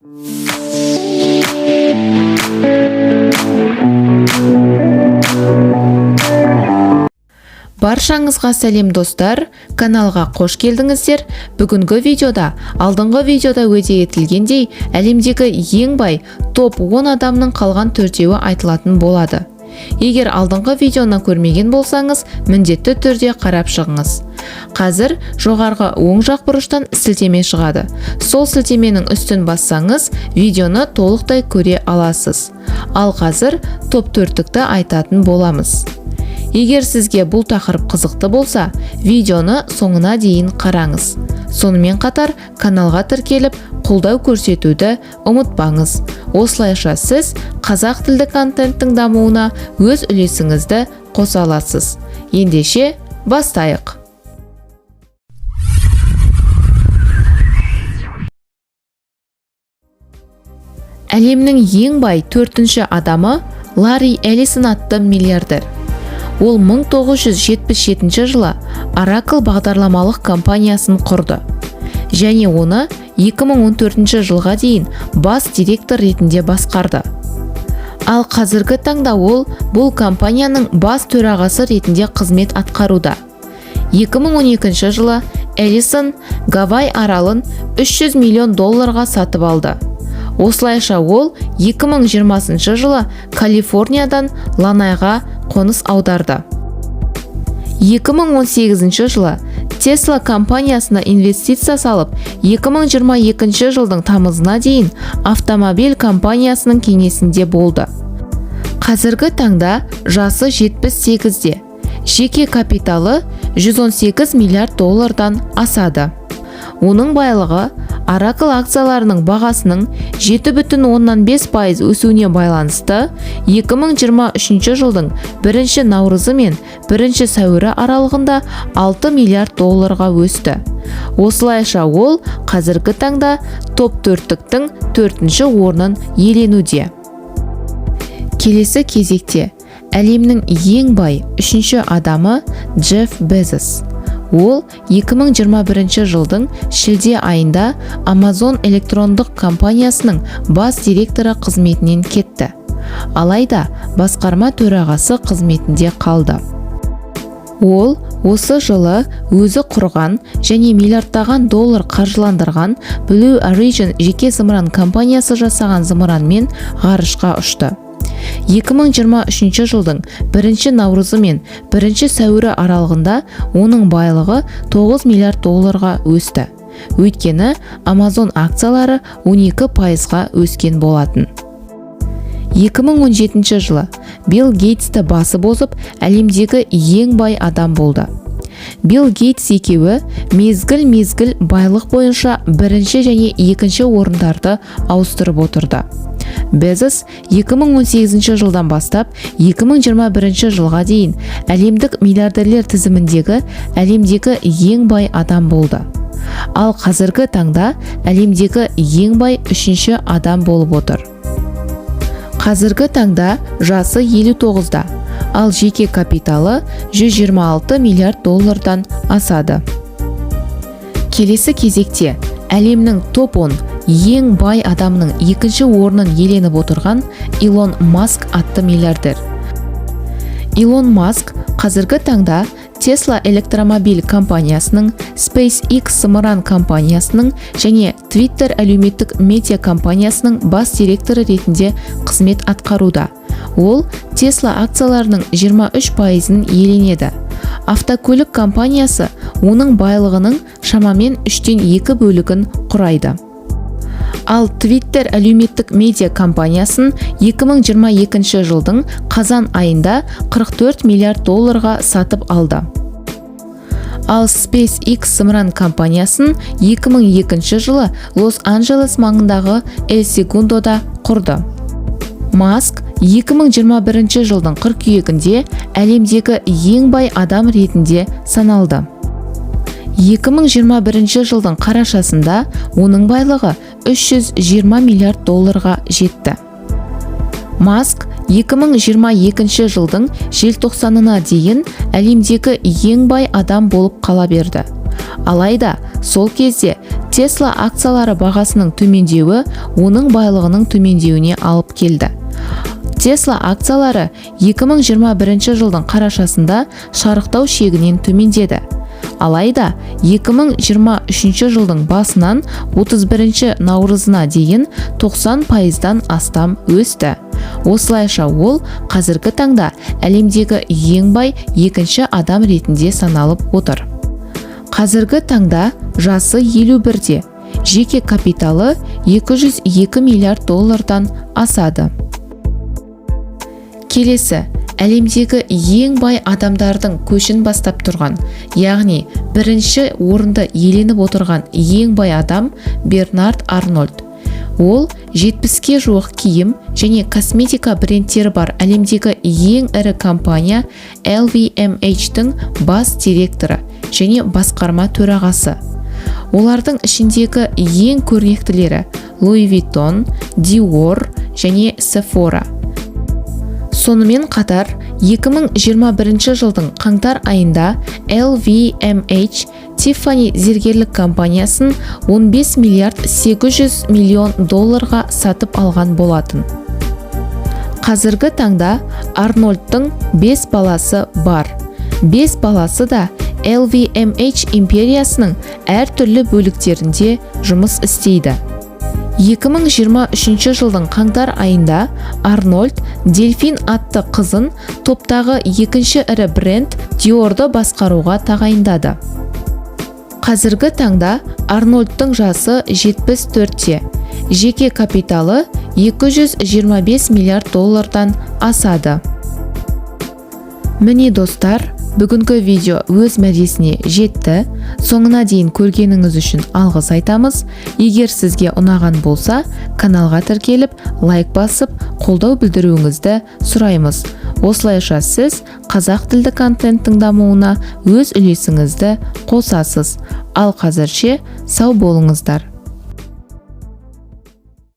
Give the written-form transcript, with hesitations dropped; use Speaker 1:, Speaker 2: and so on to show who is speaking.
Speaker 1: Баршаңызға сәлем достар, каналға қош келдіңіздер. Бүгінгі видеода алдыңғы видеода уәде етілгендей әлемдегі ең бай топ 10 адамның қалған төртеуі айтылатын болады. Егер алдыңғы видеоны көрмеген болсаңыз, міндетті түрде қарап шығыңыз. Қазір жоғарғы оң жақ бұрыштан сілтеме шығады. Сол сілтеменің үстін бассаңыз, видеоны толықтай көре аласыз. Ал қазір топ 4-тікті айтатын боламыз. Егер сізге бұл тақырып қызықты болса, видеоны соңына дейін қараңыз. Сонымен қатар каналға тіркеліп, қолдау көрсетуді ұмытпаңыз. Осылайша сіз қазақ тілді контенттің дамуына өз үлесіңізді қоса аласыз. Ендеше бастайық. Әлемнің ең бай 4-ші адамы Ларри Эллисон атты миллиардер. Ол 1977 жылы Oracle бағдарламалық компаниясын құрды және оны 2014 жылға дейін бас директор ретінде басқарды. Ал қазіргі таңда ол бұл компанияның бас төрағасы ретінде қызмет атқаруда. 2012 жылы Эллисон Гавай аралын $300 миллион сатып алды. Осылайша ол 2020 жылы Калифорниядан Ланайға қоныс аударды. 2018 жылы Tesla компаниясына инвестиция салып, 2022 жылдың тамызына дейін автомобиль компаниясының кеңесінде болды. Қазіргі таңда жасы 78-де. Жеке капиталы $118 миллиард асады. Оның байлығы Oracle акцияларының бағасының 7,5% өсуіне байланысты 2023 жылдың 1 наурызы мен 1 сәуірі аралығында $6 миллиард өсті. Осылайша ол қазіргі таңда топ 4-тіктің 4-ші орнын иеленуде. Келесі кезекте әлемнің ең бай 3-ші адамы Джефф Безос. Ол 2021 жылдың шілде айында Amazon электрондық компаниясының бас директоры қызметінен кетті. Алайда басқарма төрағасы қызметінде қалды. Ол осы жылы өзі құрған және миллиардтаған доллар қаржыландырған Blue Origin жеке зымыран компаниясы жасаған зымыранмен ғарышқа ұшты. 2023 жылдың 1 наурызы мен 1 сәуірі аралығында оның байлығы $9 миллиард өсті. Өйткені Amazon акциялары 12% өскен болатын. 2017 жылы Билл Гейтсті басып озып, әлемдегі ең бай адам болды. Билл Гейтс екеуі мезгіл байлық бойынша 1 және 2 орындарды ауыстырып отырды. Безос 2018 жылдан бастап 2021 жылға дейін әлемдік миллиардерлер тізіміндегі әлемдегі ең бай адам болды. Ал қазіргі таңда әлемдегі ең бай 3-ші адам болып отыр. Қазіргі таңда жасы 59-да, ал жеке капиталы $126 миллиард асады. Келесі кезекте әлемнің топ 10 ең бай адамның 2-ші орнын иеленіп отырған Илон Маск атты миллиардер. Илон Маск қазіргі таңда Tesla электромобиль компаниясының, SpaceX зымыран компаниясының және Twitter әлеуметтік медиа компаниясының бас директоры ретінде қызмет атқаруда. Ол Tesla акцияларының 23%-ін иеленеді. Автокөлік компаниясы оның байлығының шамамен 3/2 бөлігін құрайды. Ал Twitter әлеуметтік медиа компаниясын 2022 жылдың қазан айында $44 миллиард сатып алды. Ал SpaceX зымыран компаниясын 2002 жылы Лос-Анджелес маңындағы Эль-Сегундода құрды. Маск 2021 жылдың қыркүйегінде әлемдегі ең бай адам ретінде саналды. 2021 жылдың қарашасында оның байлығы $320 миллиард жетті. Маск 2022 жылдың желтоқсанына дейін әлемдегі ең бай адам болып қала берді. Алайда сол кезде Tesla акциялары бағасының төмендеуі оның байлығының төмендеуіне алып келді. Tesla акциялары 2021 жылдың қарашасында шарықтау шегінен төмендеді. Алайда 2023 жылдың басынан 31 наурызына дейін 90%-дан астам өсті. Осылайша ол қазіргі таңда әлемдегі ең бай екінші адам ретінде саналып отыр. Қазіргі таңда жасы 51-де, жеке капиталы 202 миллиард доллардан асады. Келесі, әлемдегі ең бай адамдардың көшін бастап тұрған, яғни бірінші орынды иеленіп отырған ең бай адам Бернард Арнольд. Ол 70-ке жуық киім және косметика брендтері бар әлемдегі ең ірі компания LVMH-тің бас директоры және басқарма төрағасы. Олардың ішіндегі ең көрнектілері Louis Vuitton, Dior және Sephora. Сонымен қатар 2021 жылдың қаңтар айында LVMH Tiffany зергерлік компаниясын 15 миллиард 800 миллион долларға сатып алған болатын. Қазіргі таңда Арнольдтың 5 баласы бар. 5 баласы да LVMH империясының әртүрлі бөліктерінде жұмыс істейді. 2023 жылдың қаңтар айында Арнольд Дельфин атты қызын топтағы екінші ірі бренд Dior'ды басқаруға тағайындады. Қазіргі таңда Арнольдтың жасы 74-те, жеке капиталы 225 миллиард доллардан асады. Міне достар, бүгінгі видео өз мәресіне жетті. Соңына дейін көргеніңіз үшін алғыс айтамыз. Егер сізге ұнаған болса, каналға тіркеліп, лайк басып, қолдау білдіруіңізді сұраймыз. Осылайша сіз қазақ тілді контенттің дамуына өз үлесіңізді қосасыз. Ал қазірше сау болыңыздар.